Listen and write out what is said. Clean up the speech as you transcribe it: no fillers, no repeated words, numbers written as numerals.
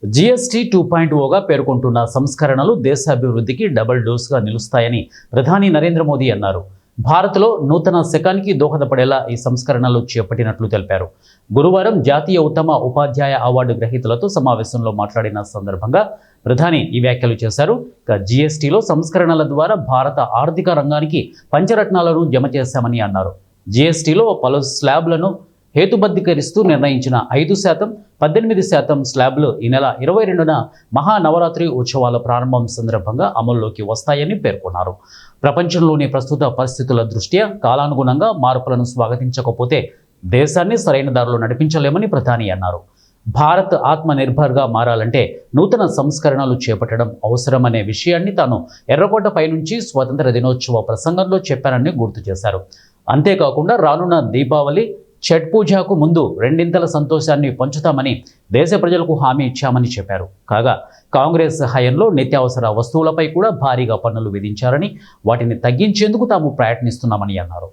GST 2.0గా పేర్కొంటున్న సంస్కరణలు దేశాభివృద్ధికి double డోస్గా నిలుస్తాయని ప్రధాని నరేంద్ర మోదీ అన్నారు. భారత్లో నూతన శకానికి దోహదపడేలా ఈ సంస్కరణలు చేపట్టినట్లు తెలిపారు. గురువారం జాతీయ ఉత్తమ ఉపాధ్యాయ అవార్డు గ్రహీతలతో సమావేశంలో మాట్లాడిన సందర్భంగా ప్రధాని ఈ వ్యాఖ్యలు చేశారు. జీఎస్టీలో సంస్కరణల ద్వారా భారత ఆర్థిక రంగానికి పంచరత్నాలను జమ చేశామని అన్నారు. జీఎస్టీలో పలు స్లాబ్లను హేతుబద్ధీకరిస్తూ నిర్ణయించిన 5%, 18% స్లాబ్లు ఈ నెల 22న మహానవరాత్రి ఉత్సవాల ప్రారంభం సందర్భంగా అమల్లోకి వస్తాయని పేర్కొన్నారు. ప్రపంచంలోని ప్రస్తుత పరిస్థితుల దృష్ట్యా కాలానుగుణంగా మార్పులను స్వాగతించకపోతే దేశాన్ని సరైన దారిలో నడిపించలేమని ప్రధాని అన్నారు. భారత్ ఆత్మనిర్భర్గా మారాలంటే నూతన సంస్కరణలు చేపట్టడం అవసరమనే విషయాన్ని తాను ఎర్రకోటపై నుంచి స్వాతంత్ర దినోత్సవ ప్రసంగంలో చెప్పానని గుర్తు చేశారు. అంతేకాకుండా రానున్న దీపావళి, ఛట్ పూజకు ముందు రెండింతల సంతోషాన్ని పంచుతామని దేశ ప్రజలకు హామీ ఇచ్చామని చెప్పారు. కాగా కాంగ్రెస్ హయాంలో నిత్యావసర వస్తువులపై కూడా భారీగా పన్నులు విధించారని, వాటిని తగ్గించేందుకు తాము ప్రయత్నిస్తున్నామని అన్నారు.